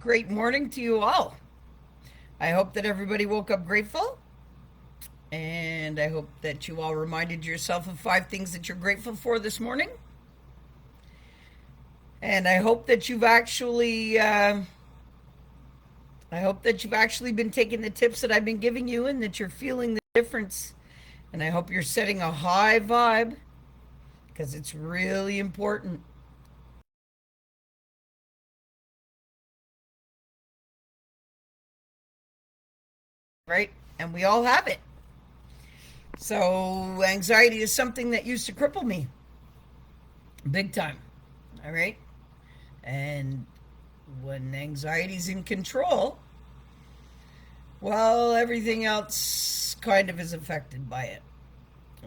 Great morning to you all. I hope that everybody woke up grateful, and I hope that you all reminded yourself of 5 things that you're grateful for this morning. And I hope that you've actually been taking the tips that I've been giving you, and that you're feeling the difference. And I hope you're setting a high vibe because it's really important, right? And we all have it. So anxiety is something that used to cripple me big time. All right. And when anxiety's in control, well, everything else kind of is affected by it.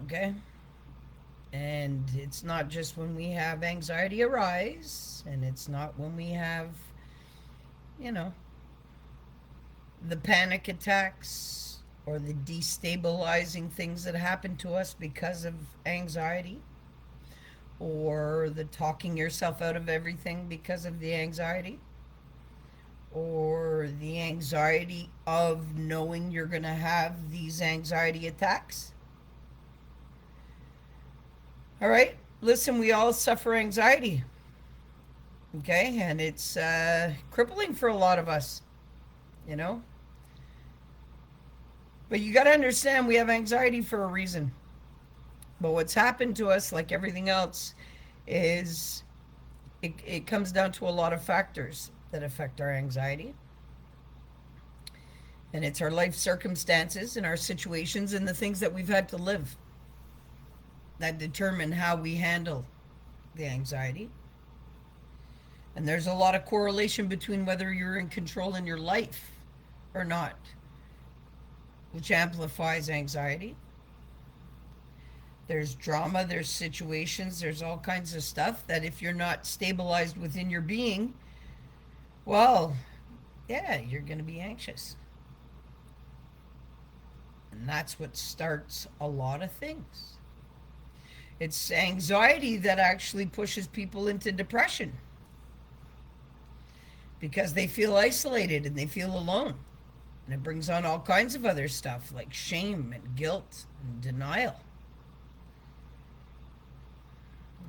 Okay? And it's not just when we have anxiety arise, and it's not when we have, you know, the panic attacks or the destabilizing things that happen to us because of anxiety, or the talking yourself out of everything because of the anxiety, or the anxiety of knowing you're going to have these anxiety attacks. All right, listen, we all suffer anxiety, okay? And it's crippling for a lot of us, you know? But you got to understand we have anxiety for a reason. But what's happened to us, like everything else, is it comes down to a lot of factors that affect our anxiety. And it's our life circumstances and our situations and the things that we've had to live that determine how we handle the anxiety. And there's a lot of correlation between whether you're in control in your life or not, which amplifies anxiety. There's drama, there's situations, there's all kinds of stuff that if you're not stabilized within your being, well, yeah, you're going to be anxious. And that's what starts a lot of things. It's anxiety that actually pushes people into depression because they feel isolated and they feel alone. And it brings on all kinds of other stuff like shame and guilt and denial.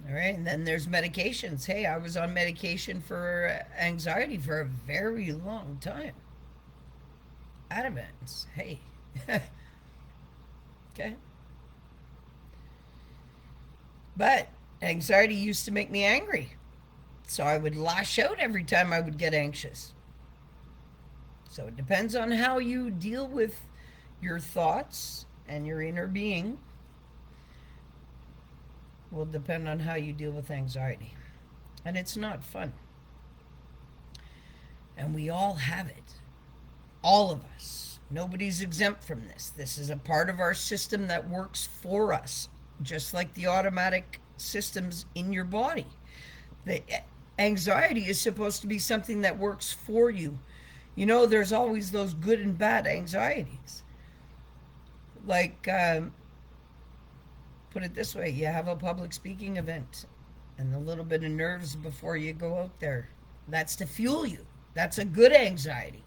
All right, and then there's medications. Hey, I was on medication for anxiety for a very long time. Ativans. Hey. Okay. But anxiety used to make me angry. So I would lash out every time I would get anxious. So it depends on how you deal with your thoughts and your inner being, will depend on how you deal with anxiety. And it's not fun. And we all have it. All of us. Nobody's exempt from this. This is a part of our system that works for us, just like the automatic systems in your body. The anxiety is supposed to be something that works for you. You know, there's always those good and bad anxieties. Like, put it this way, you have a public speaking event and a little bit of nerves before you go out there. That's to fuel you. That's a good anxiety.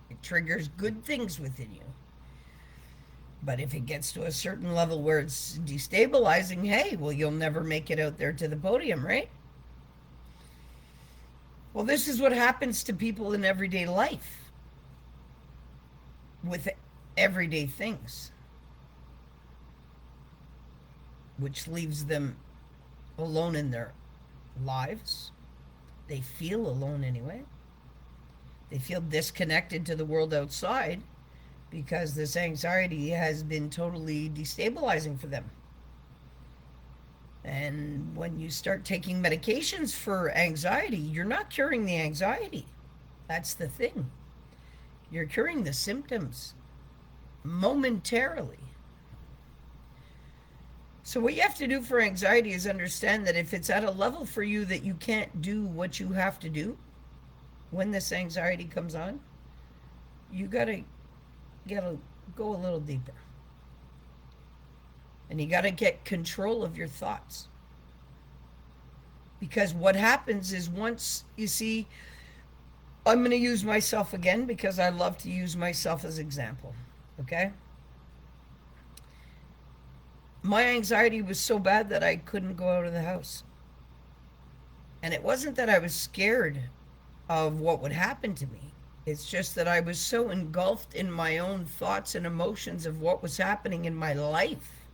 It triggers good things within you. But if it gets to a certain level where it's destabilizing, hey, well, you'll never make it out there to the podium, right? Well, this is what happens to people in everyday life with everyday things, which leaves them alone in their lives. They feel alone anyway. They feel disconnected to the world outside because this anxiety has been totally destabilizing for them. And when you start taking medications for anxiety, you're not curing the anxiety. That's the thing. You're curing the symptoms momentarily. So what you have to do for anxiety is understand that if it's at a level for you that you can't do what you have to do when this anxiety comes on, you gotta go a little deeper. And you gotta get control of your thoughts. Because what happens is once, you see, I'm going to use myself again because I love to use myself as example. Okay? My anxiety was so bad that I couldn't go out of the house. And it wasn't that I was scared of what would happen to me. It's just that I was so engulfed in my own thoughts and emotions of what was happening in my life.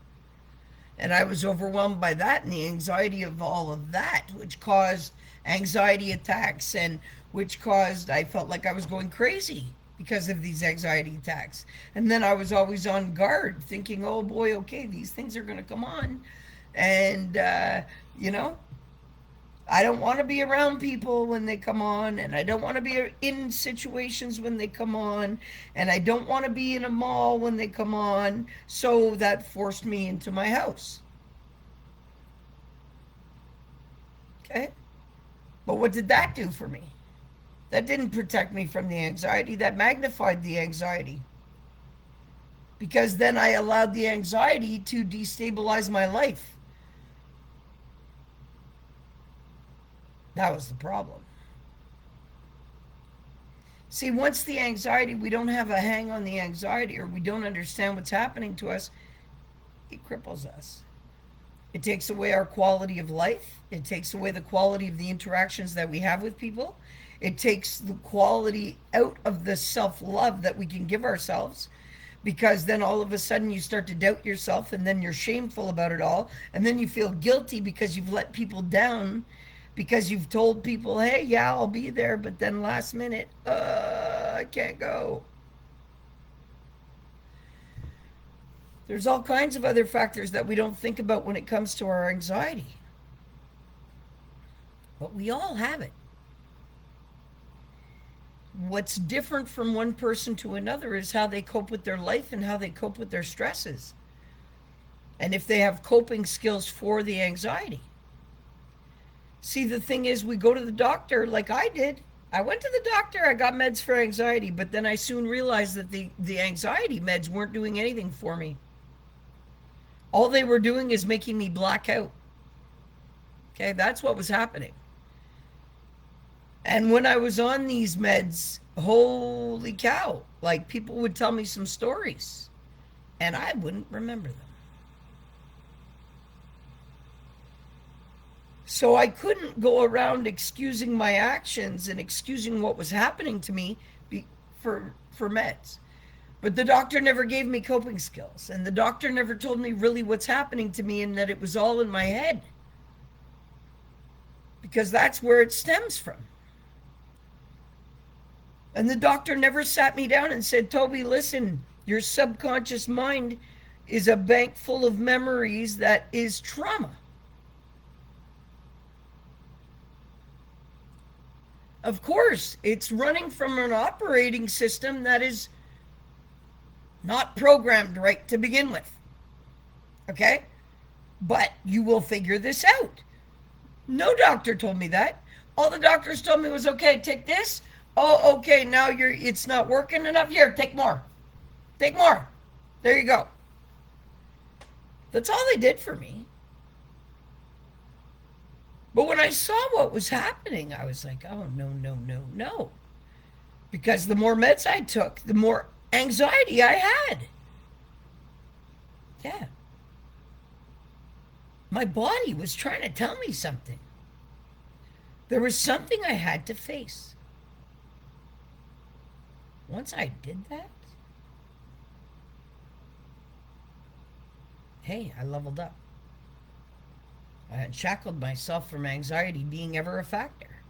And I was overwhelmed by that and the anxiety of all of that, which caused anxiety attacks and which caused, I felt like I was going crazy because of these anxiety attacks. And then I was always on guard, thinking, oh boy, okay, these things are going to come on. And, you know, I don't want to be around people when they come on, and I don't want to be in situations when they come on, and I don't want to be in a mall when they come on. So that forced me into my house. Okay? But what did that do for me? That didn't protect me from the anxiety, that magnified the anxiety. Because then I allowed the anxiety to destabilize my life. That was the problem. See, once the anxiety, we don't have a hang on the anxiety, or we don't understand what's happening to us, it cripples us. It takes away our quality of life. It takes away the quality of the interactions that we have with people. It takes the quality out of the self love that we can give ourselves, because then all of a sudden you start to doubt yourself, and then you're shameful about it all. And then you feel guilty because you've let people down, because you've told people, hey, yeah, I'll be there. But then last minute, I can't go. There's all kinds of other factors that we don't think about when it comes to our anxiety. But we all have it. What's different from one person to another is how they cope with their life and how they cope with their stresses. And if they have coping skills for the anxiety. See, the thing is, we go to the doctor like I did. I went to the doctor, I got meds for anxiety, but then I soon realized that the anxiety meds weren't doing anything for me. All they were doing is making me black out. Okay, that's what was happening. And when I was on these meds, holy cow, like people would tell me some stories and I wouldn't remember them. So I couldn't go around excusing my actions and excusing what was happening to me for meds. But the doctor never gave me coping skills, and the doctor never told me really what's happening to me, and that it was all in my head. Because that's where it stems from. And the doctor never sat me down and said, Tobi, listen, your subconscious mind is a bank full of memories that is trauma. Of course, it's running from an operating system that is not programmed right to begin with. Okay? But you will figure this out. No doctor told me that. All the doctors told me was, okay, take this. Oh, okay, now it's not working enough. Here, take more. Take more. There you go. That's all they did for me. But when I saw what was happening, I was like, oh, no, no, no, no. Because the more meds I took, the more anxiety I had. Yeah. My body was trying to tell me something. There was something I had to face. Once I did that, hey, I leveled up. I unshackled myself from anxiety being ever a factor.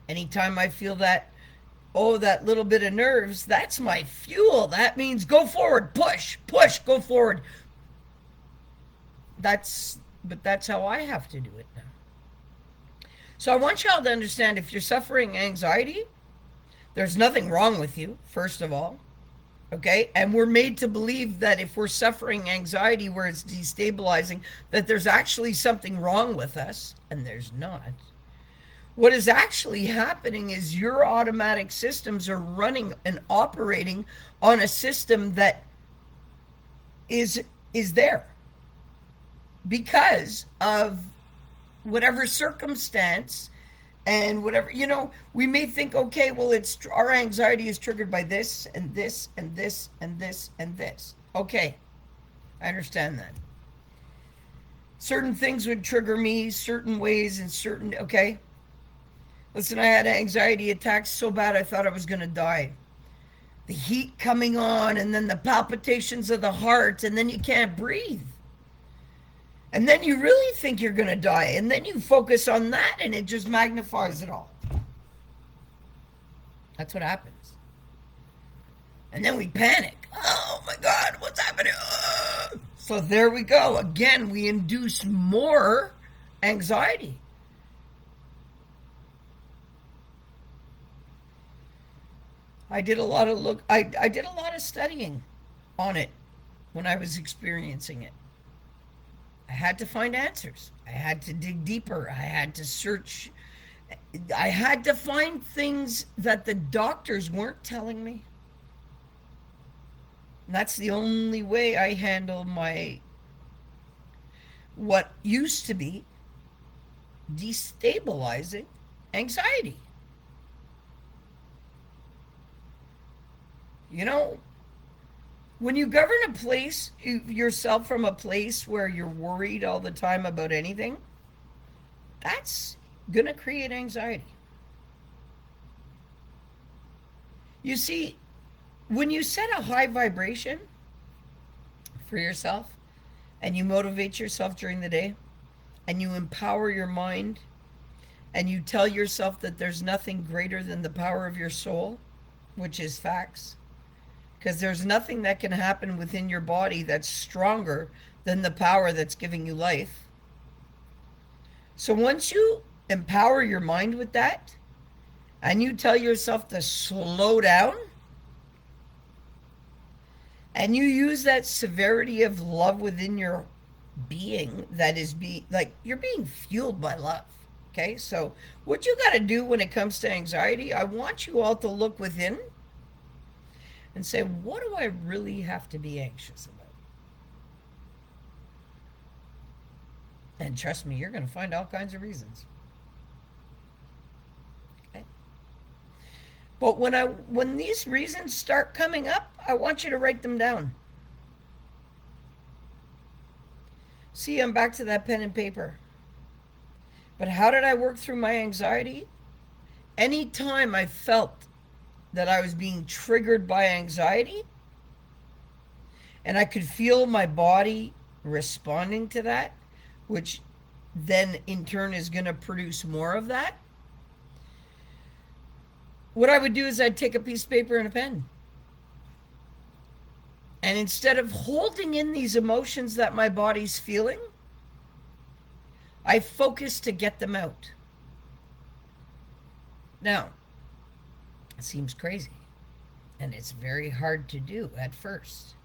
Anytime I feel that, oh, that little bit of nerves, that's my fuel. That means go forward, push, push, go forward. But that's how I have to do it now. So I want y'all to understand, if you're suffering anxiety, there's nothing wrong with you, first of all. Okay? And we're made to believe that if we're suffering anxiety where it's destabilizing, that there's actually something wrong with us, and there's not. What is actually happening is your automatic systems are running and operating on a system that is there because of whatever circumstance and whatever, we may think, okay, well, it's our anxiety is triggered by this and this and this and this and this. Okay, I understand that. Certain things would trigger me certain ways and certain, okay. Listen, I had anxiety attacks so bad I thought I was going to die. The heat coming on, and then the palpitations of the heart, and then you can't breathe. And then you really think you're going to die, and then you focus on that, and it just magnifies it all. That's what happens. And then we panic. Oh my God, what's happening? So there we go. Again, we induce more anxiety. I did a lot of studying on it when I was experiencing it. I had to find answers. I had to dig deeper. I had to search. I had to find things that the doctors weren't telling me. And that's the only way I handle my, what used to be destabilizing anxiety. When you govern a place, yourself from a place where you're worried all the time about anything, that's going to create anxiety. You see, when you set a high vibration for yourself and you motivate yourself during the day and you empower your mind and you tell yourself that there's nothing greater than the power of your soul, which is facts, because there's nothing that can happen within your body that's stronger than the power that's giving you life. So once you empower your mind with that, and you tell yourself to slow down, and you use that severity of love within your being, that is you're being fueled by love. Okay, so what you got to do when it comes to anxiety, I want you all to look within and say, what do I really have to be anxious about? And trust me, you're going to find all kinds of reasons. Okay? But when these reasons start coming up, I want you to write them down. See, I'm back to that pen and paper. But how did I work through my anxiety? Anytime I felt that I was being triggered by anxiety, and I could feel my body responding to that, which then in turn is going to produce more of that, what I would do is I'd take a piece of paper and a pen. And instead of holding in these emotions that my body's feeling, I focus to get them out. Now, it seems crazy, and it's very hard to do at first.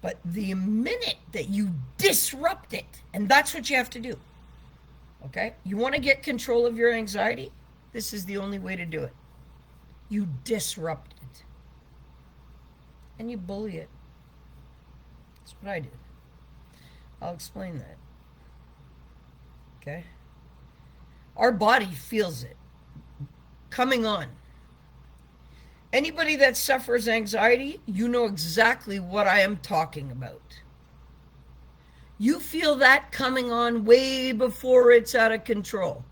But the minute that you disrupt it, and that's what you have to do, okay? You want to get control of your anxiety? This is the only way to do it. You disrupt it. And you bully it. That's what I did. I'll explain that. Okay? Our body feels it coming on. Anybody that suffers anxiety, you know exactly what I am talking about. You feel that coming on way before it's out of control.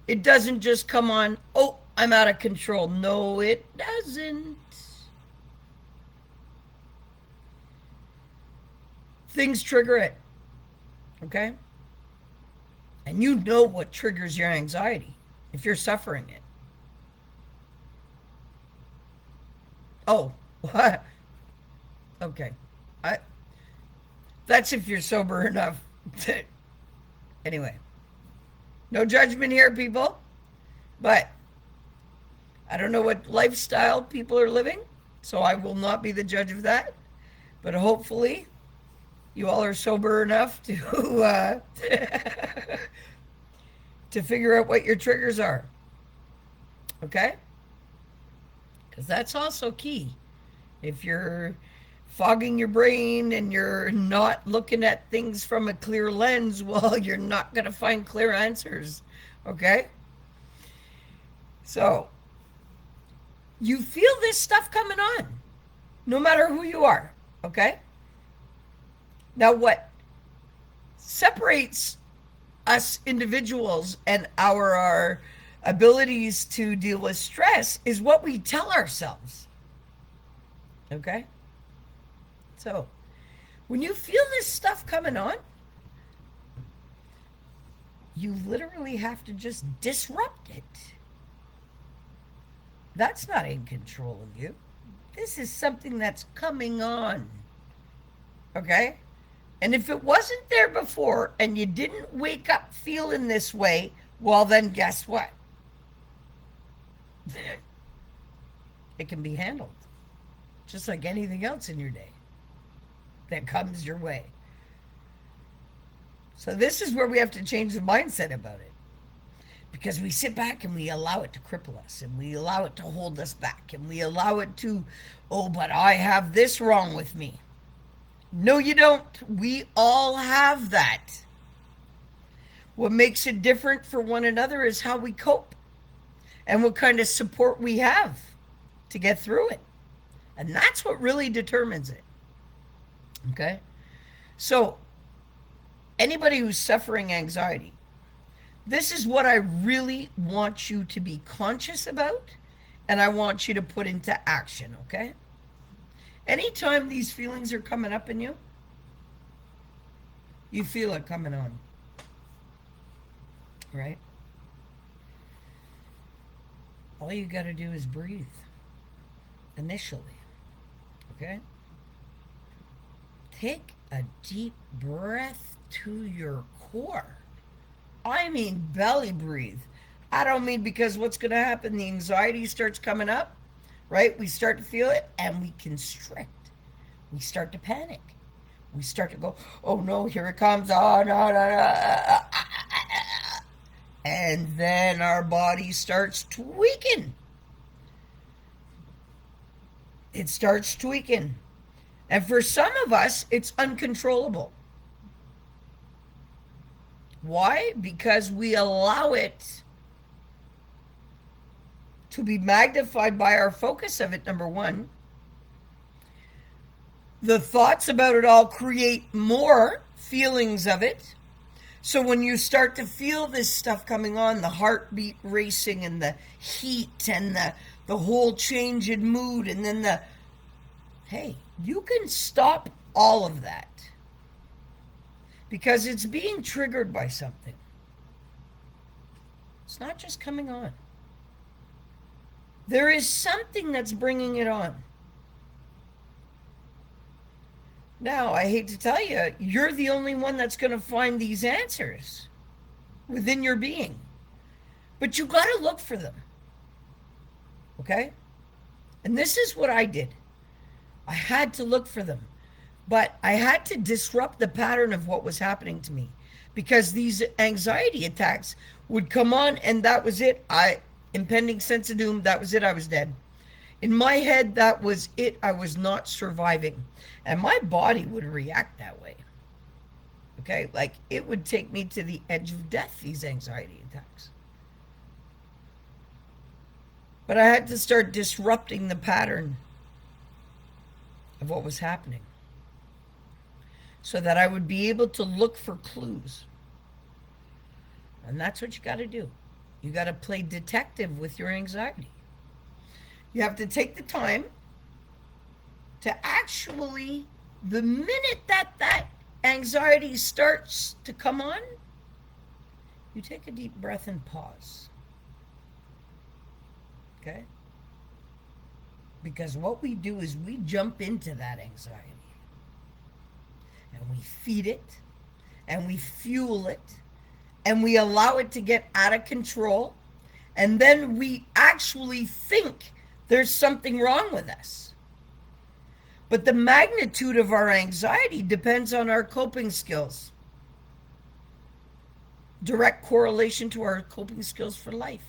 It doesn't just come on, oh, I'm out of control. No, it doesn't. Things trigger it. Okay? And you know what triggers your anxiety if you're suffering it. Oh, what? Okay. That's if you're sober enough to... Anyway. No judgment here, people. But I don't know what lifestyle people are living, so I will not be the judge of that. But hopefully, you all are sober enough to to figure out what your triggers are. Okay? Because that's also key. If you're fogging your brain and you're not looking at things from a clear lens, well, you're not going to find clear answers. Okay? So you feel this stuff coming on, no matter who you are. Okay? Now, what separates us individuals and our abilities to deal with stress is what we tell ourselves. Okay? So, when you feel this stuff coming on, you literally have to just disrupt it. That's not in control of you. This is something that's coming on. Okay? And if it wasn't there before and you didn't wake up feeling this way, well, then guess what? It can be handled just like anything else in your day that comes your way. So, this is where we have to change the mindset about it, because we sit back and we allow it to cripple us, and we allow it to hold us back, and we allow it to, oh, but I have this wrong with me. No, you don't. We all have that. What makes it different for one another is how we cope and what kind of support we have to get through it. And that's what really determines it. Okay? So, anybody who's suffering anxiety, this is what I really want you to be conscious about, and I want you to put into action, okay? Anytime these feelings are coming up in you, you feel it coming on, right? All you got to do is breathe initially, okay? Take a deep breath to your core. I mean belly breathe. I don't mean because what's going to happen, the anxiety starts coming up, right? We start to feel it and we constrict. We start to panic. We start to go, oh no, here it comes. Oh no, no, no. And then our body starts tweaking. It starts tweaking. And for some of us, it's uncontrollable. Why? Because we allow it to be magnified by our focus of it, number one. The thoughts about it all create more feelings of it. So when you start to feel this stuff coming on, the heartbeat racing and the heat and the whole change in mood, and then hey, you can stop all of that because it's being triggered by something. It's not just coming on. There is something that's bringing it on. Now, I hate to tell you, you're the only one that's going to find these answers within your being. But you got to look for them. Okay? And this is what I did. I had to look for them. But I had to disrupt the pattern of what was happening to me, because these anxiety attacks would come on and that was it. Impending sense of doom, that was it. I was dead. In my head, that was it. I was not surviving. And my body would react that way. Okay? Like, it would take me to the edge of death, these anxiety attacks. But I had to start disrupting the pattern of what was happening so that I would be able to look for clues. And that's what you got to do. You got to play detective with your anxiety. You have to take the time to actually, the minute that anxiety starts to come on, you take a deep breath and pause. Okay? Because what we do is we jump into that anxiety and we feed it and we fuel it and we allow it to get out of control, and then we actually think there's something wrong with us. But the magnitude of our anxiety depends on our coping skills. Direct correlation to our coping skills for life.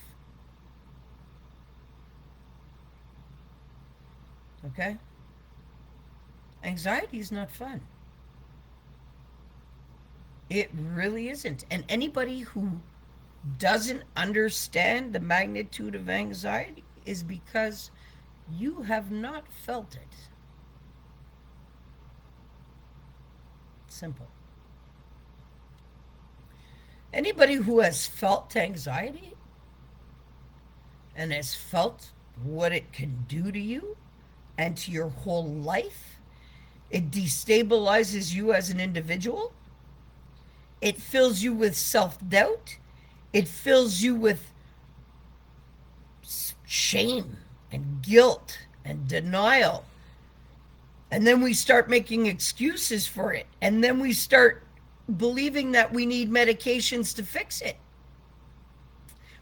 Okay? Anxiety is not fun. It really isn't. And anybody who doesn't understand the magnitude of anxiety is because you have not felt it. Simple. Anybody who has felt anxiety and has felt what it can do to you and to your whole life, it destabilizes you as an individual. It fills you with self doubt. It fills you with shame and guilt and denial. And then we start making excuses for it. And then we start believing that we need medications to fix it,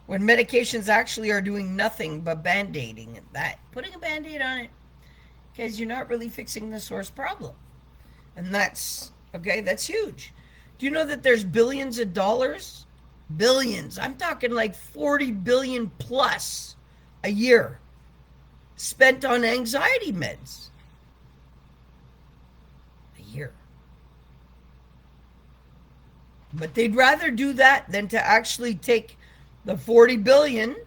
when medications actually are doing nothing but band-aiding that, putting a band-aid on it, because you're not really fixing the source problem. And that's okay, that's huge. Do you know that there's billions of dollars, billions, I'm talking like 40 billion plus a year, spent on anxiety meds a year? But they'd rather do that than to actually take the 40 billion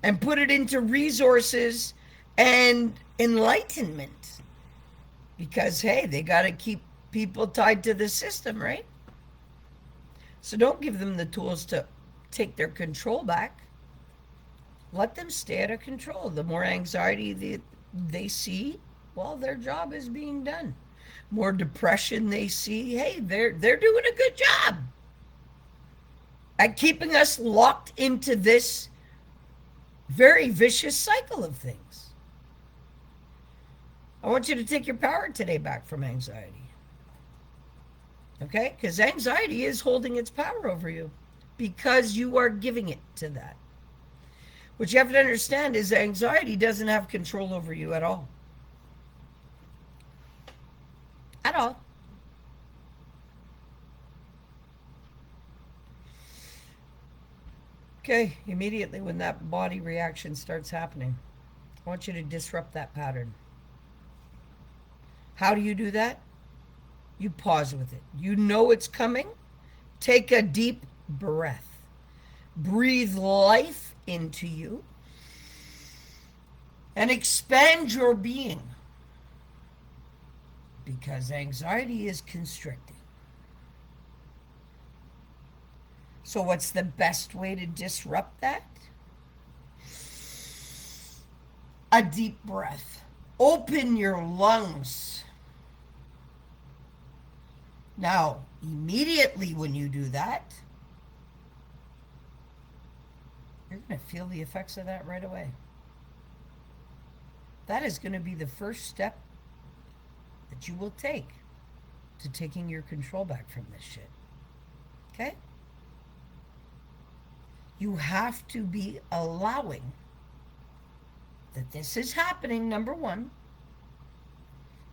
and put it into resources and enlightenment, because hey, they got to keep people tied to the system, right? So don't give them the tools to take their control back. Let them stay out of control. The more anxiety they see, well, their job is being done. More depression they see, hey, they're doing a good job at keeping us locked into this very vicious cycle of things. I want you to take your power today back from anxiety. Okay? Because anxiety is holding its power over you because you are giving it to that. What you have to understand is anxiety doesn't have control over you at all. At all. Okay, immediately when that body reaction starts happening, I want you to disrupt that pattern. How do you do that? You pause with it. You know it's coming. Take a deep breath. Breathe life into you and expand your being, because anxiety is constricting. So what's the best way to disrupt that? A deep breath. Open your lungs. Now, immediately when you do that, you're going to feel the effects of that right away. That is going to be the first step that you will take to taking your control back from this shit. Okay? You have to be allowing that this is happening, number one,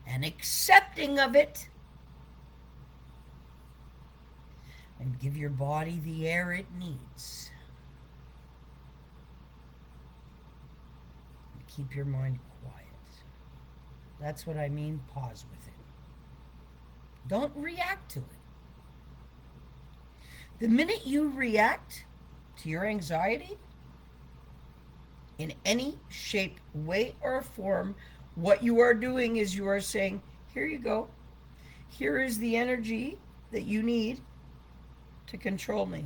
and accepting of it, and give your body the air it needs. And keep your mind quiet. That's what I mean, pause with it. Don't react to it. The minute you react to your anxiety in any shape, way, or form, what you are doing is you are saying, here you go. Here is the energy that you need to control me.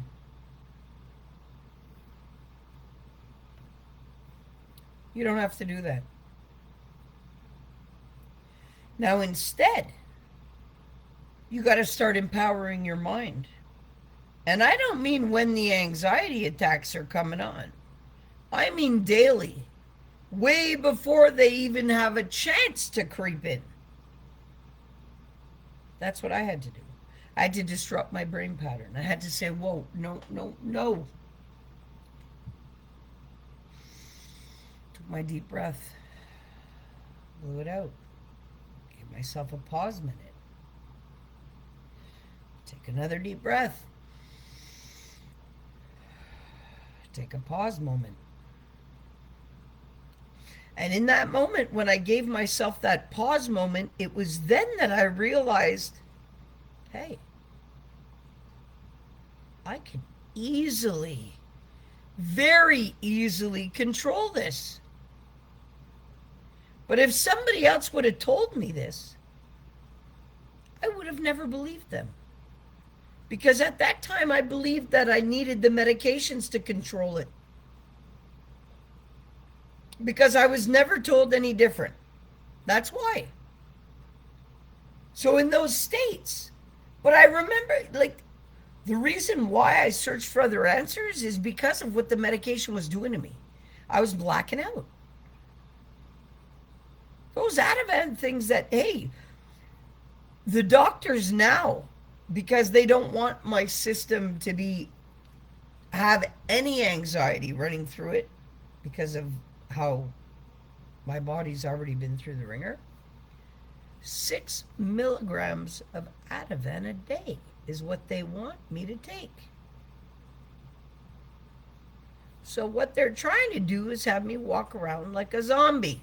You don't have to do that. Now instead, you got to start empowering your mind. And I don't mean when the anxiety attacks are coming on. I mean daily, way before they even have a chance to creep in. That's what I had to do. I had to disrupt my brain pattern. I had to say, whoa, no, no, no. Took my deep breath, blew it out, gave myself a pause minute. Take another deep breath. Take a pause moment. And in that moment, when I gave myself that pause moment, it was then that I realized, hey, I can easily, very easily control this. But if somebody else would have told me this, I would have never believed them. Because at that time, I believed that I needed the medications to control it. Because I was never told any different. That's why. So in those states, but I remember, like, the reason why I searched for other answers is because of what the medication was doing to me. I was blacking out. Those Ativan things that, hey, the doctors now, because they don't want my system to be have any anxiety running through it because of how my body's already been through the ringer. 6 milligrams of Ativan a day is what they want me to take. So what they're trying to do is have me walk around like a zombie.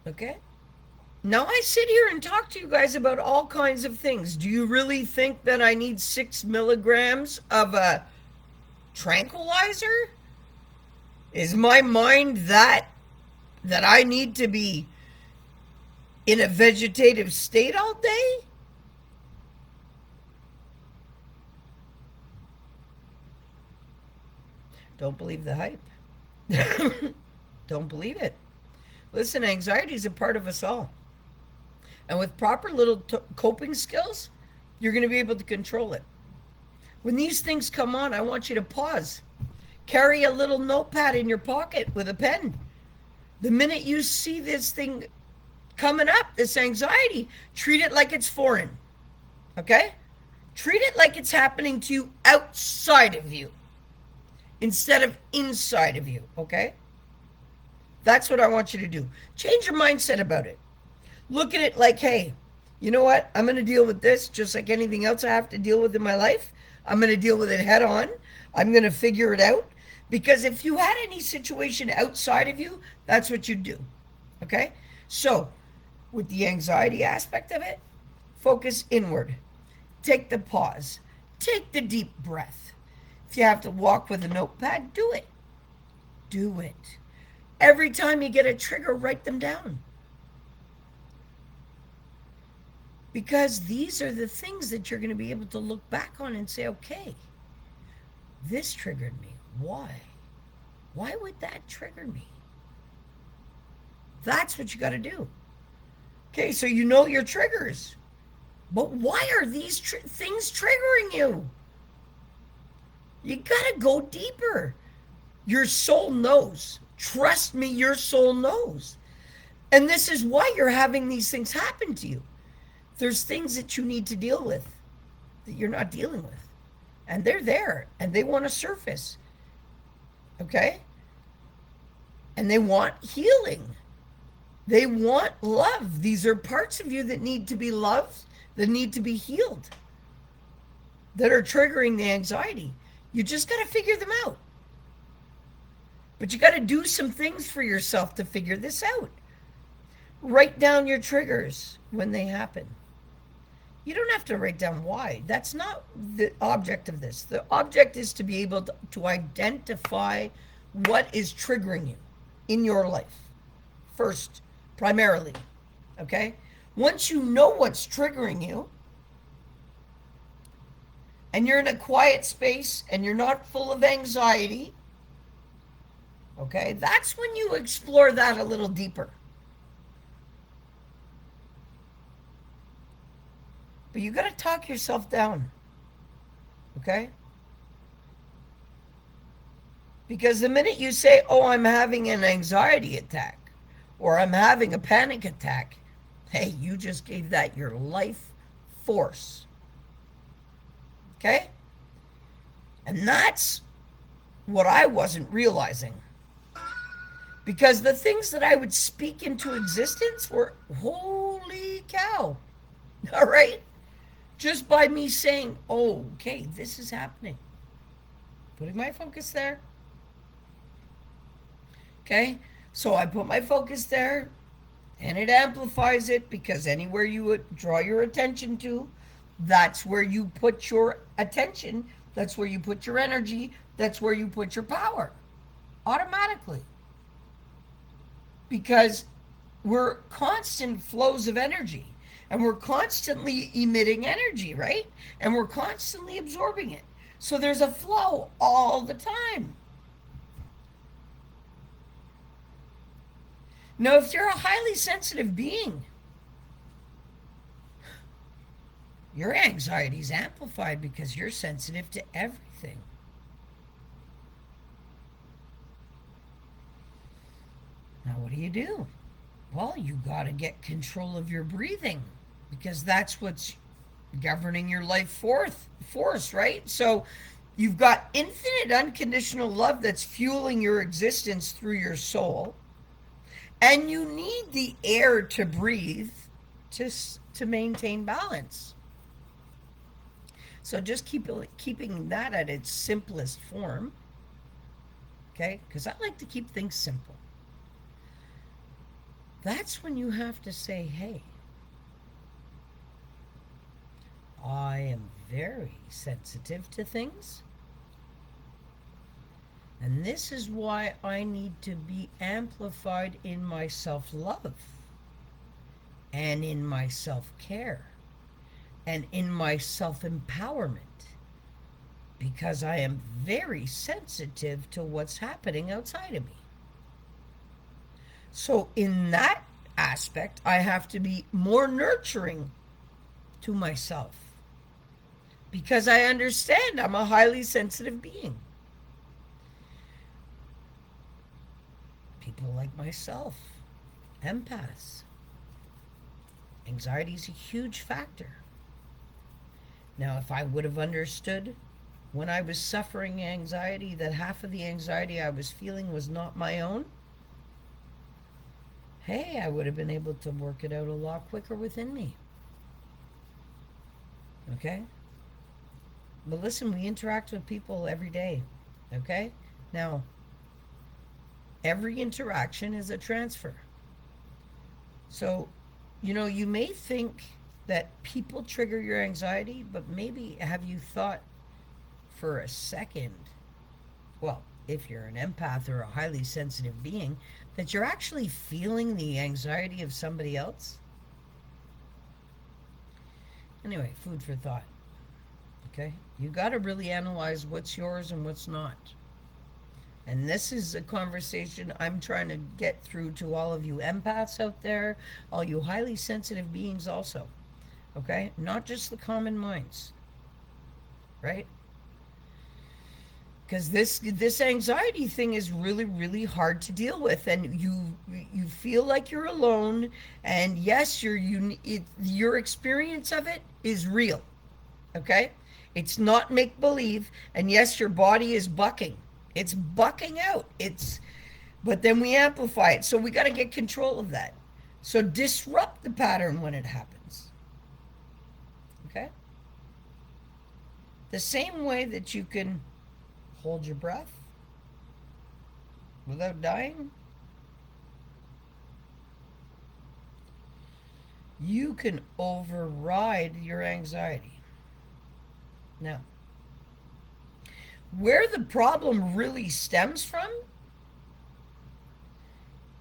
Okay? Now I sit here and talk to you guys about all kinds of things. Do you really think that I need 6 milligrams of a tranquilizer? Is my mind that I need to be in a vegetative state all day? Don't believe the hype. Don't believe it. Listen, anxiety is a part of us all. And with proper little coping skills, you're going to be able to control it. When these things come on, I want you to pause. Carry a little notepad in your pocket with a pen. The minute you see this thing coming up, this anxiety, treat it like it's foreign. Okay? Treat it like it's happening to you outside of you instead of inside of you. Okay? That's what I want you to do. Change your mindset about it. Look at it like, hey, you know what? I'm going to deal with this just like anything else I have to deal with in my life. I'm going to deal with it head on. I'm going to figure it out. Because if you had any situation outside of you, that's what you'd do. Okay? So, with the anxiety aspect of it, focus inward. Take the pause. Take the deep breath. If you have to walk with a notepad, do it. Do it. Every time you get a trigger, write them down. Because these are the things that you're going to be able to look back on and say, okay, this triggered me. Why? Why would that trigger me? That's what you got to do. Okay, so you know your triggers. But why are these things triggering you? You got to go deeper. Your soul knows. Trust me, your soul knows. And this is why you're having these things happen to you. There's things that you need to deal with that you're not dealing with. And they're there and they want to surface. Okay? And they want healing. They want love. These are parts of you that need to be loved, that need to be healed, that are triggering the anxiety. You just got to figure them out. But you got to do some things for yourself to figure this out. Write down your triggers when they happen. You don't have to write down why. That's not the object of this. The object is to be able to identify what is triggering you in your life first, primarily. Okay? Once you know what's triggering you, and you're in a quiet space and you're not full of anxiety, okay, that's when you explore that a little deeper. But you got to talk yourself down. Okay? Because the minute you say, oh, I'm having an anxiety attack, or I'm having a panic attack, hey, you just gave that your life force. Okay? And that's what I wasn't realizing. Because the things that I would speak into existence were, holy cow. All right? Just by me saying, oh, okay, this is happening. Putting my focus there. Okay? So I put my focus there, and it amplifies it, because anywhere you would draw your attention to, That's where you put your attention. That's where you put your energy. That's where you put your power automatically. Because we're constant flows of energy and we're constantly emitting energy, right? And we're constantly absorbing it. So there's a flow all the time. Now, if you're a highly sensitive being, your anxiety is amplified because you're sensitive to everything. Now, what do? Well, you got to get control of your breathing because that's what's governing your force, right? So you've got infinite unconditional love that's fueling your existence through your soul, and you need the air to breathe to to maintain balance. So just keeping that at its simplest form, okay? Because I like to keep things simple. That's when you have to say, hey, I am very sensitive to things. And this is why I need to be amplified in my self love and in my self care and in my self empowerment because I am very sensitive to what's happening outside of me. So, in that aspect, I have to be more nurturing to myself because I understand I'm a highly sensitive being. People like myself, empaths, anxiety is a huge factor. Now, if I would have understood when I was suffering anxiety that half of the anxiety I was feeling was not my own, hey, I would have been able to work it out a lot quicker within me. Okay? But listen, we interact with people every day. Okay? Now, every interaction is a transfer. So, you may think that people trigger your anxiety, but maybe have you thought for a second, well, if you're an empath or a highly sensitive being, that you're actually feeling the anxiety of somebody else? Anyway, food for thought. Okay? You got to really analyze what's yours and what's not. And this is a conversation I'm trying to get through to all of you empaths out there, all you highly sensitive beings also. Okay? Not just the common minds. Right? Because this anxiety thing is really really hard to deal with, and you feel like you're alone, and yes, your experience of it is real. Okay? It's not make believe, and yes, your body is bucking. It's bucking out. But then we amplify it. So we got to get control of that. So disrupt the pattern when it happens. Okay? The same way that you can hold your breath without dying, you can override your anxiety. Now, where the problem really stems from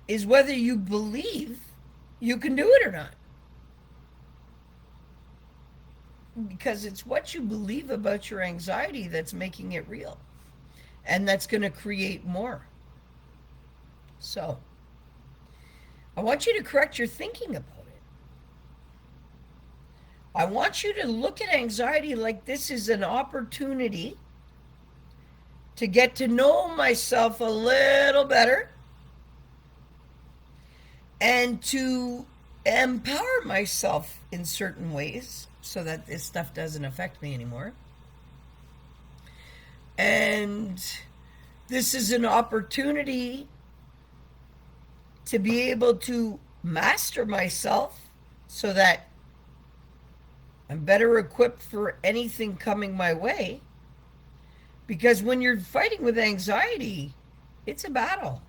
is whether you believe you can do it or not. Because it's what you believe about your anxiety that's making it real. And that's going to create more. So, I want you to correct your thinking about it. I want you to look at anxiety like this is an opportunity to get to know myself a little better and to empower myself in certain ways so that this stuff doesn't affect me anymore. And this is an opportunity to be able to master myself so that I'm better equipped for anything coming my way. Because when you're fighting with anxiety, it's a battle.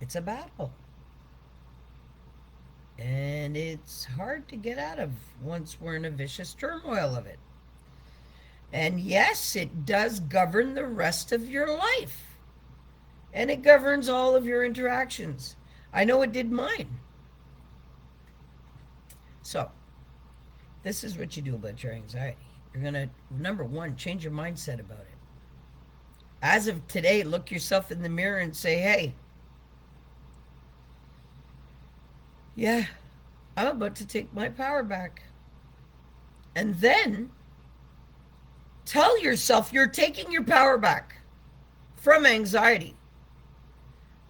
It's a battle. And it's hard to get out of once we're in a vicious turmoil of it. And yes, it does govern the rest of your life. And it governs all of your interactions. I know it did mine. So, this is what you do about your anxiety. You're going to, number one, change your mindset about it. As of today, look yourself in the mirror and say, hey, yeah, I'm about to take my power back. And then tell yourself you're taking your power back from anxiety,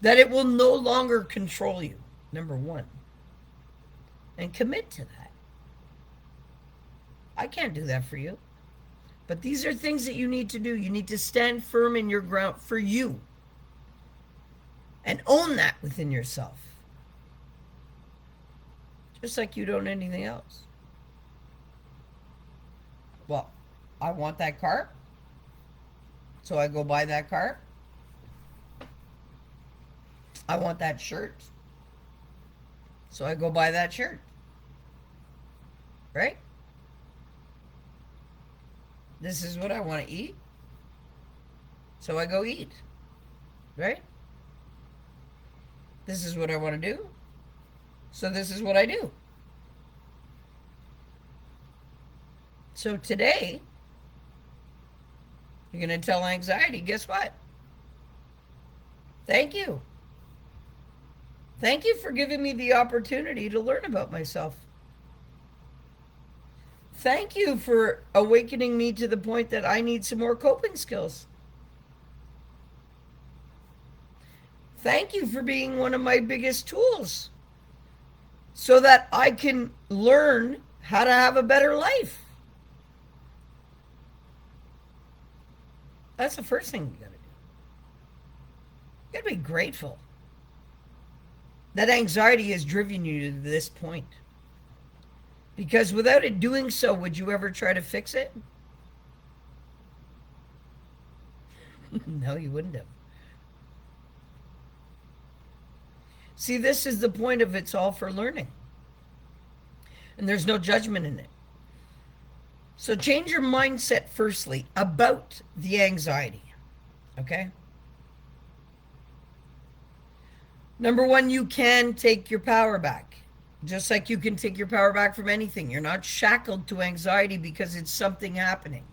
that it will no longer control you, number one. And commit to that. I can't do that for you. But these are things that you need to do. You need to stand firm in your ground for you and own that within yourself. Just like you'd own anything else. Well, I want that car, so I go buy that car. I want that shirt, so I go buy that shirt. Right? This is what I want to eat, so I go eat. Right? This is what I want to do, so this is what I do. So today, you're going to tell anxiety, guess what? Thank you. Thank you for giving me the opportunity to learn about myself. Thank you for awakening me to the point that I need some more coping skills. Thank you for being one of my biggest tools so that I can learn how to have a better life. That's the first thing you got to do. You got to be grateful that anxiety has driven you to this point. Because without it doing so, would you ever try to fix it? No, you wouldn't have. See, this is the point of it's all for learning. And there's no judgment in it. So change your mindset firstly about the anxiety. Okay? Number one, you can take your power back. Just like you can take your power back from anything. You're not shackled to anxiety because it's something happening.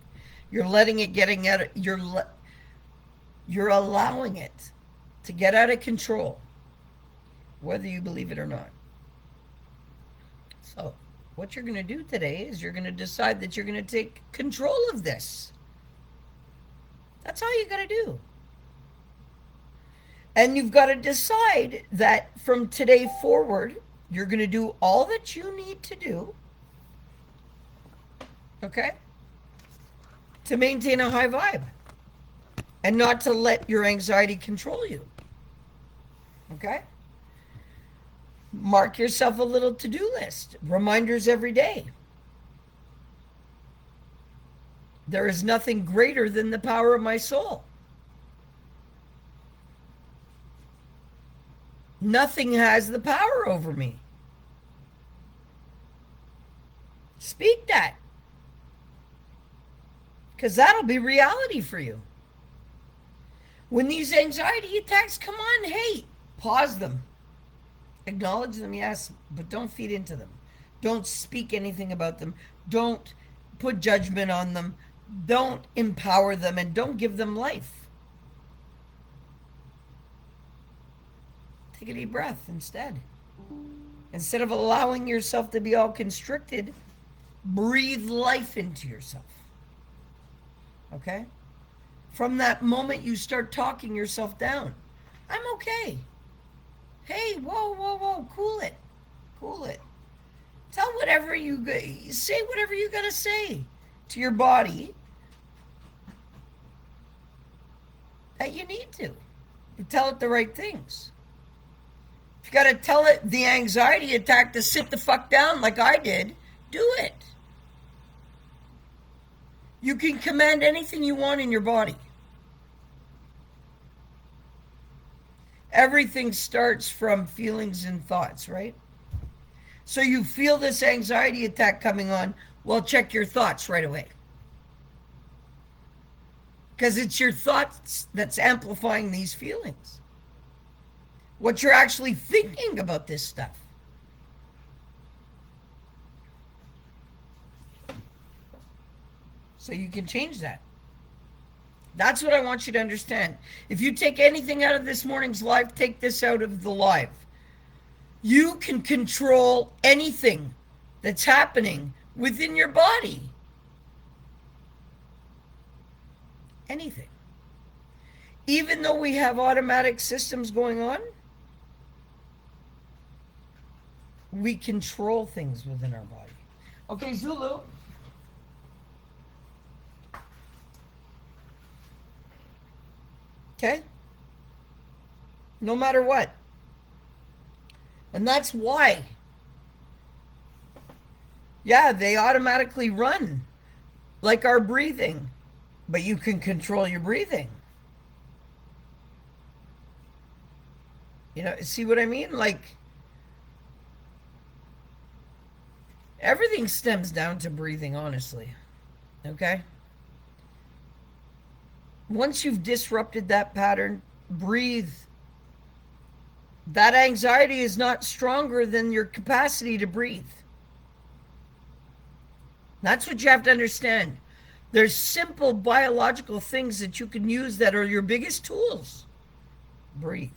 You're letting it getting out of, you're allowing it to get out of control, whether you believe it or not. So, what you're going to do today is you're going to decide that you're going to take control of this. That's all you got to do. And you've got to decide that from today forward, you're going to do all that you need to do, okay, to maintain a high vibe and not to let your anxiety control you, okay? Mark yourself a little to-do list, reminders every day. There is nothing greater than the power of my soul. Nothing has the power over me. Speak that. Because that'll be reality for you. When these anxiety attacks come on, hey, pause them. Acknowledge them, yes, but don't feed into them. Don't speak anything about them. Don't put judgment on them. Don't empower them, and don't give them life. Take a deep breath instead. Instead of allowing yourself to be all constricted, breathe life into yourself. Okay? From that moment, you start talking yourself down. I'm okay. Hey, whoa, cool it. Cool it. Tell whatever say whatever you got to say to your body that you need to. You tell it the right things. If you got to tell it the anxiety attack to sit the fuck down like I did, do it. You can command anything you want in your body. Everything starts from feelings and thoughts, right? So you feel this anxiety attack coming on, well, check your thoughts right away. Because it's your thoughts that's amplifying these feelings. What you're actually thinking about this stuff. So you can change that. That's what I want you to understand. If you take anything out of this morning's live, take this out of the live. You can control anything that's happening within your body. Anything. Even though we have automatic systems going on, we control things within our body. Okay, Zulu. Okay? No matter what. And that's why. Yeah, they automatically run like our breathing, but you can control your breathing. You know, see what I mean? Like, everything stems down to breathing, honestly. Okay? Once you've disrupted that pattern, breathe. That anxiety is not stronger than your capacity to breathe. That's what you have to understand. There's simple biological things that you can use that are your biggest tools. Breathe.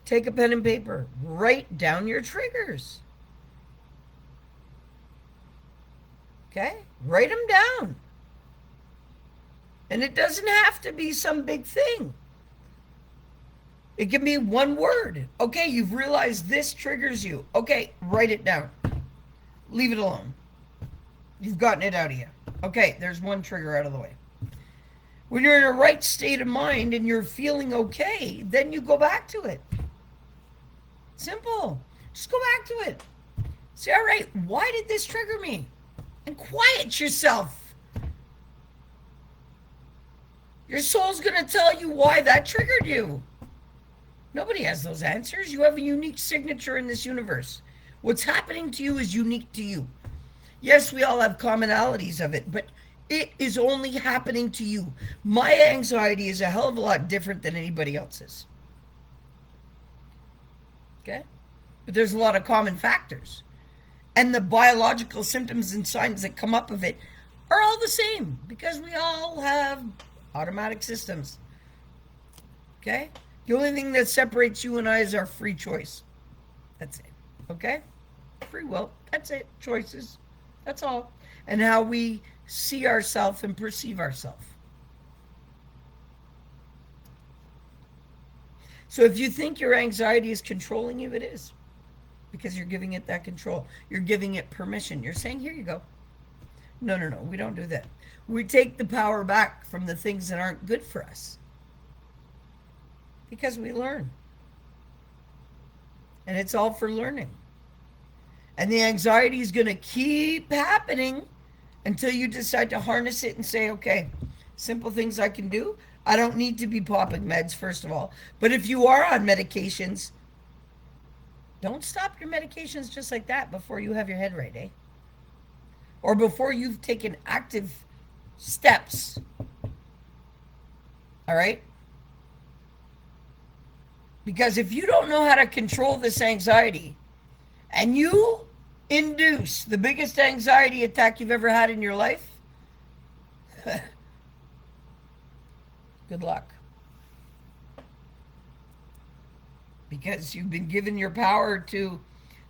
Take a pen and paper. Write down your triggers. Okay? Write them down. And it doesn't have to be some big thing. It can be one word. Okay, you've realized this triggers you. Okay, write it down. Leave it alone. You've gotten it out of you. Okay, there's one trigger out of the way. When you're in a right state of mind and you're feeling okay, then you go back to it. Simple. Just go back to it. Say, all right, why did this trigger me? And quiet yourself. Your soul's going to tell you why that triggered you. Nobody has those answers. You have a unique signature in this universe. What's happening to you is unique to you. Yes, we all have commonalities of it, but it is only happening to you. My anxiety is a hell of a lot different than anybody else's. Okay? But there's a lot of common factors. And the biological symptoms and signs that come up of it are all the same because we all have automatic systems. Okay? The only thing that separates you and I is our free choice. That's it. Okay? Free will. That's it. Choices. That's all. And how we see ourselves and perceive ourselves. So if you think your anxiety is controlling you, it is. Because you're giving it that control. You're giving it permission. You're saying, here you go. No, we don't do that. We take the power back from the things that aren't good for us. Because we learn. And it's all for learning. And the anxiety is going to keep happening until you decide to harness it and say, okay, simple things I can do. I don't need to be popping meds, first of all. But if you are on medications, don't stop your medications just like that before you have your head right, eh? Or before you've taken active steps. All right? Because if you don't know how to control this anxiety and you induce the biggest anxiety attack you've ever had in your life, good luck. Because you've been given your power to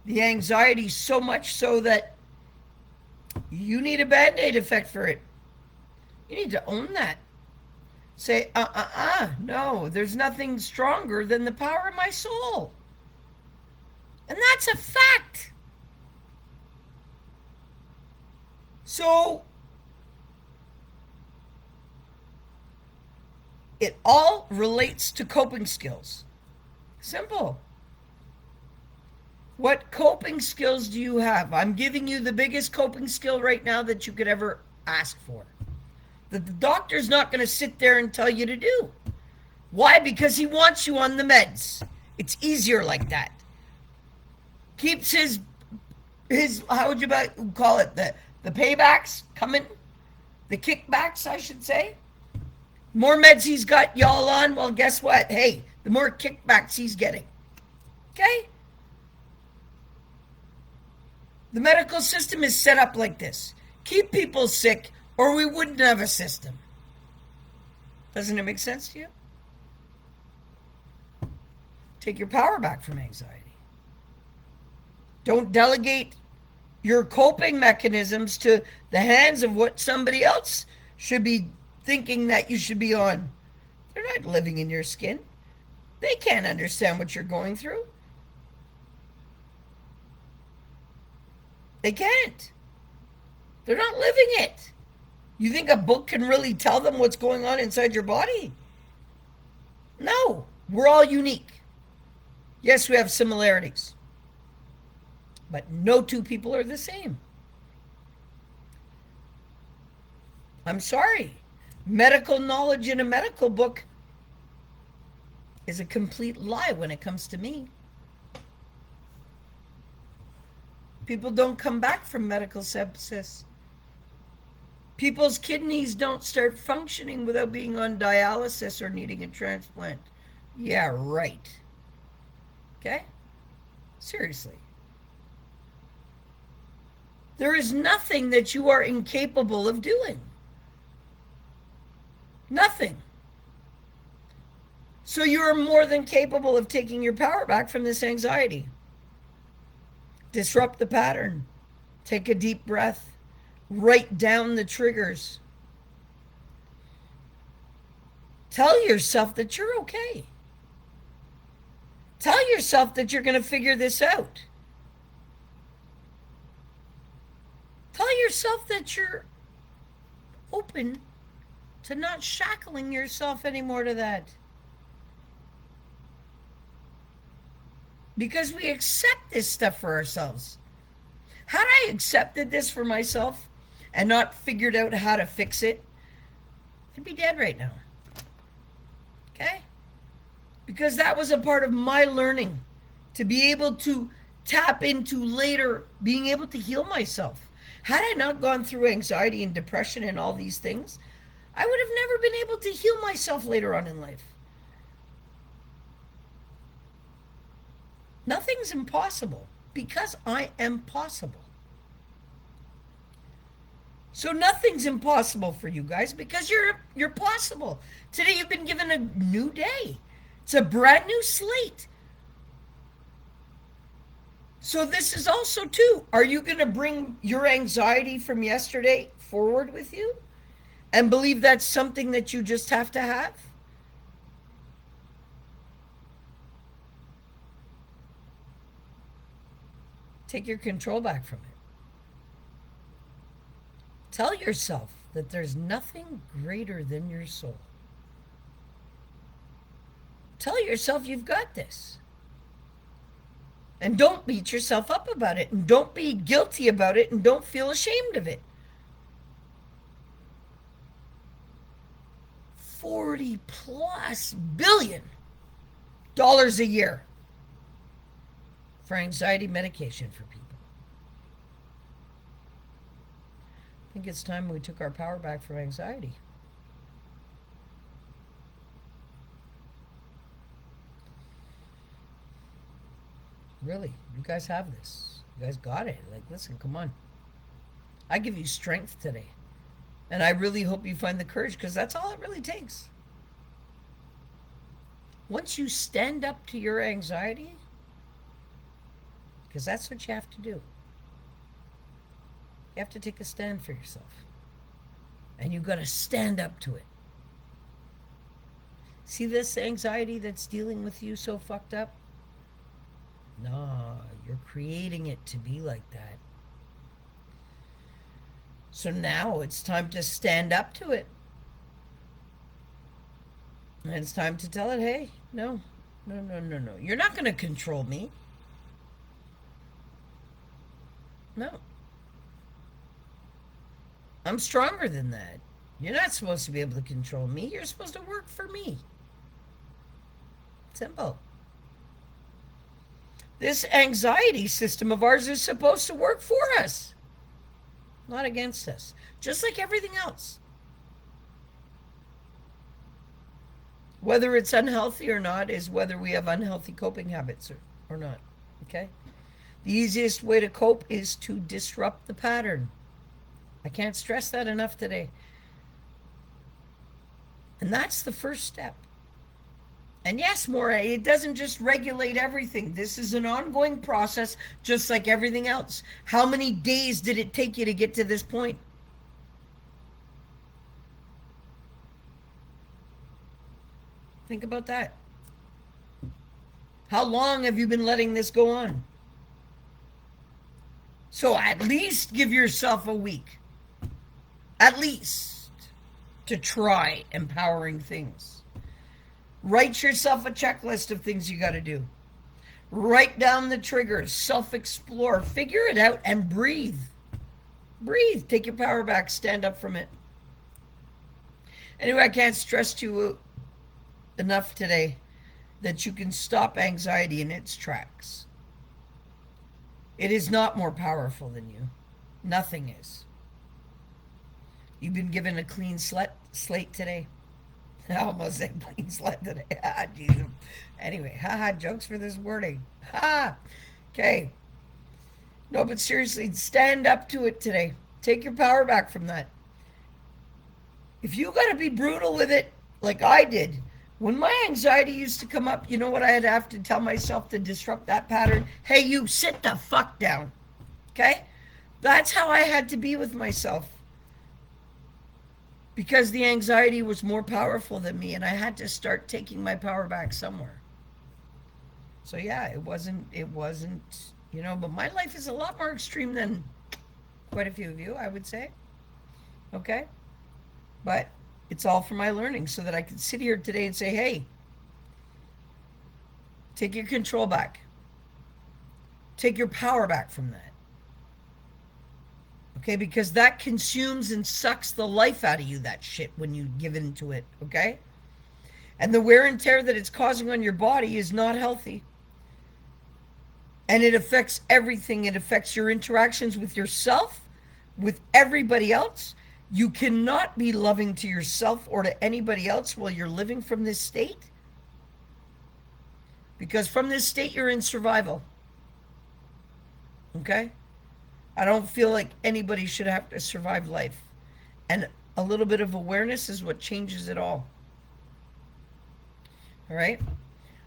the anxiety so much so that you need a Band-Aid effect for it. You need to own that. Say, no, there's nothing stronger than the power of my soul. And that's a fact. So, it all relates to coping skills. Simple. What coping skills do you have? I'm giving you the biggest coping skill right now that you could ever ask for. That the doctor's not going to sit there and tell you to do. Why? Because he wants you on the meds. It's easier like that. keeps his how would you call it, the paybacks coming, the kickbacks, I should say. More meds he's got y'all on, well, guess what? Hey, the more kickbacks he's getting. Okay? The medical system is set up like this. Keep people sick, or we wouldn't have a system. Doesn't it make sense to you? Take your power back from anxiety. Don't delegate your coping mechanisms to the hands of what somebody else should be thinking that you should be on. They're not living in your skin. They can't understand what you're going through. They can't. They're not living it. You think a book can really tell them what's going on inside your body? No. We're all unique. Yes, we have similarities. But no two people are the same. I'm sorry. Medical knowledge in a medical book is a complete lie when it comes to me. People don't come back from medical sepsis. People's kidneys don't start functioning without being on dialysis or needing a transplant. Yeah, right. Okay? Seriously. There is nothing that you are incapable of doing. Nothing. So you are more than capable of taking your power back from this anxiety. Disrupt the pattern. Take a deep breath. Write down the triggers. Tell yourself that you're okay. Tell yourself that you're going to figure this out. Tell yourself that you're open to not shackling yourself anymore to that. Because we accept this stuff for ourselves. Had I accepted this for myself and not figured out how to fix it, I'd be dead right now. Okay? Because that was a part of my learning, to be able to tap into later being able to heal myself. Had I not gone through anxiety and depression and all these things, I would have never been able to heal myself later on in life. Nothing's impossible because I am possible. So nothing's impossible for you guys because you're possible. Today you've been given a new day. It's a brand new slate. So this is also too, are you going to bring your anxiety from yesterday forward with you and believe that's something that you just have to have? Take your control back from it. Tell yourself that there's nothing greater than your soul. Tell yourself you've got this. And don't beat yourself up about it. And don't be guilty about it. And don't feel ashamed of it. $40+ billion a year for anxiety medication for people. I think it's time we took our power back from anxiety. Really, you guys have this. You guys got it. Like, listen, come on. I give you strength today. And I really hope you find the courage, because that's all it really takes. Once you stand up to your anxiety, because that's what you have to do. You have to take a stand for yourself. And you got to stand up to it. See this anxiety that's dealing with you so fucked up? No, you're creating it to be like that. So now it's time to stand up to it. And it's time to tell it, hey, no. You're not going to control me. No. I'm stronger than that. You're not supposed to be able to control me. You're supposed to work for me. Simple. This anxiety system of ours is supposed to work for us, not against us, just like everything else. Whether it's unhealthy or not is whether we have unhealthy coping habits or not. Okay? The easiest way to cope is to disrupt the pattern. I can't stress that enough today. And that's the first step. And yes, Maura, it doesn't just regulate everything. This is an ongoing process, just like everything else. How many days did it take you to get to this point? Think about that. How long have you been letting this go on? So at least give yourself a week. At least to try empowering things. Write yourself a checklist of things you got to do. Write down the triggers, self-explore, figure it out, and breathe. Breathe. Take your power back. Stand up from it. Anyway, I can't stress to you enough today that you can stop anxiety in its tracks. It is not more powerful than you. Nothing is. You've been given a clean slate today. I almost said clean slate today. Jesus. Anyway, jokes for this wording. Okay. No, but seriously, stand up to it today. Take your power back from that. If you got to be brutal with it, like I did, when my anxiety used to come up, you know what I'd have to tell myself to disrupt that pattern? Hey, you sit the fuck down. Okay? That's how I had to be with myself. Because the anxiety was more powerful than me, and I had to start taking my power back somewhere. So yeah, it wasn't, but my life is a lot more extreme than quite a few of you, I would say. Okay? But it's all for my learning so that I can sit here today and say, hey, take your control back. Take your power back from that. Okay, because that consumes and sucks the life out of you, that shit, when you give into it, okay? And the wear and tear that it's causing on your body is not healthy. And it affects everything. It affects your interactions with yourself, with everybody else. You cannot be loving to yourself or to anybody else while you're living from this state. Because from this state, you're in survival. Okay? I don't feel like anybody should have to survive life. And a little bit of awareness is what changes it all. All right?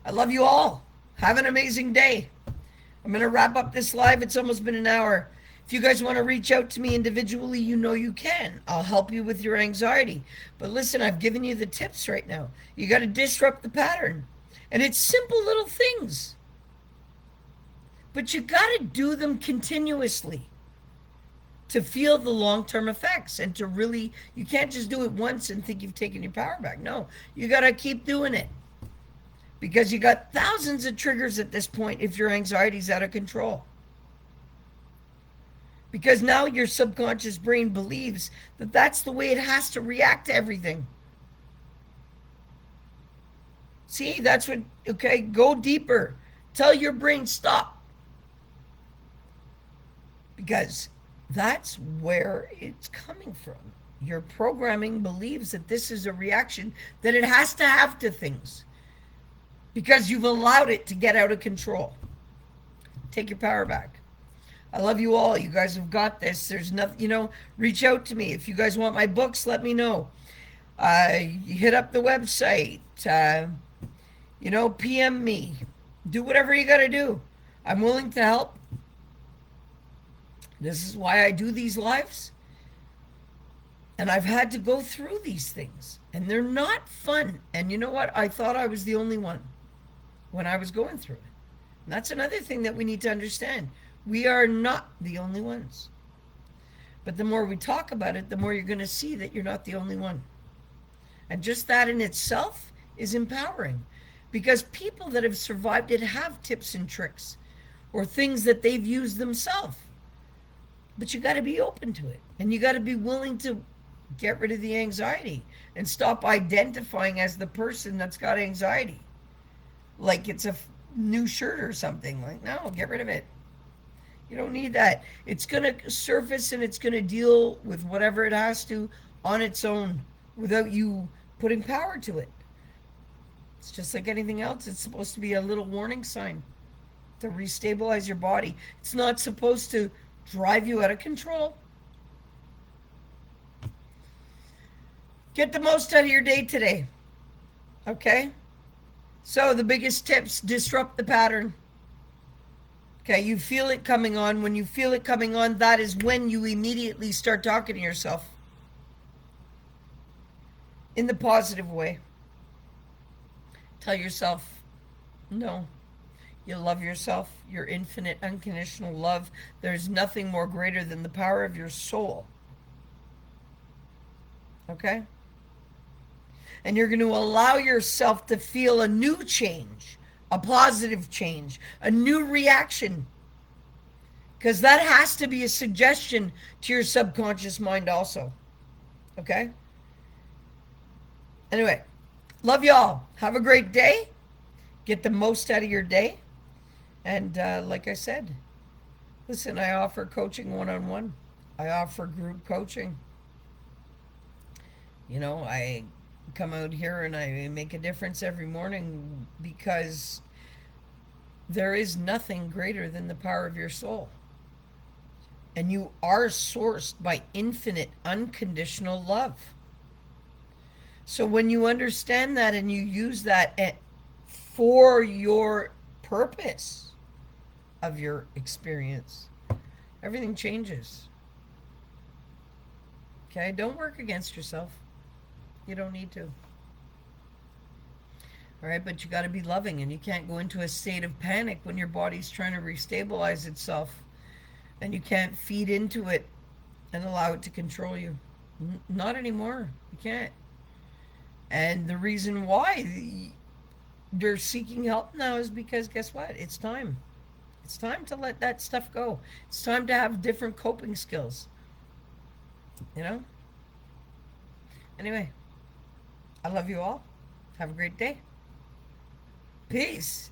I love you all. Have an amazing day. I'm going to wrap up this live. It's almost been an hour. If you guys want to reach out to me individually, you know you can. I'll help you with your anxiety. But listen, I've given you the tips right now. You got to disrupt the pattern. And it's simple little things. But you got to do them continuously to feel the long-term effects and to really, you can't just do it once and think you've taken your power back. No, you got to keep doing it. Because you got thousands of triggers at this point if your anxiety's out of control. Because now your subconscious brain believes that that's the way it has to react to everything. See, that's what, okay, go deeper. Tell your brain, stop. Because that's where it's coming from. Your programming believes that this is a reaction that it has to have to things. Because you've allowed it to get out of control. Take your power back. I love you all. You guys have got this. There's nothing, reach out to me. If you guys want my books, let me know. You hit up the website. PM me. Do whatever you got to do. I'm willing to help. This is why I do these lives. And I've had to go through these things. And they're not fun. And you know what? I thought I was the only one when I was going through it. And that's another thing that we need to understand. We are not the only ones. But the more we talk about it, the more you're going to see that you're not the only one. And just that in itself is empowering. Because people that have survived it have tips and tricks or things that they've used themselves. But you got to be open to it. And you got to be willing to get rid of the anxiety and stop identifying as the person that's got anxiety. Like it's new shirt or something. Like, no, get rid of it. You don't need that. It's going to surface and it's going to deal with whatever it has to on its own without you putting power to it. It's just like anything else. It's supposed to be a little warning sign to restabilize your body. It's not supposed to drive you out of control. Get the most out of your day today. Okay? So, the biggest tips: disrupt the pattern. Okay, you feel it coming on. When you feel it coming on, that is when you immediately start talking to yourself in the positive way. Tell yourself, no, you love yourself, your infinite, unconditional love. There's nothing more greater than the power of your soul. Okay? And you're going to allow yourself to feel a new change, a positive change, a new reaction. Because that has to be a suggestion to your subconscious mind, also. Okay? Anyway, love y'all. Have a great day. Get the most out of your day. And like I said, listen, I offer coaching one on one, I offer group coaching. I come out here and I make a difference every morning because there is nothing greater than the power of your soul. And you are sourced by infinite, unconditional love. So when you understand that and you use that for your purpose of your experience, everything changes. Okay? Don't work against yourself. You don't need to. All right? But you got to be loving, and you can't go into a state of panic when your body's trying to restabilize itself, and you can't feed into it and allow it to control you. Not anymore. You can't. And the reason why they're seeking help now is because guess what? It's time. It's time to let that stuff go. It's time to have different coping skills. You know? Anyway, I love you all. Have a great day. Peace.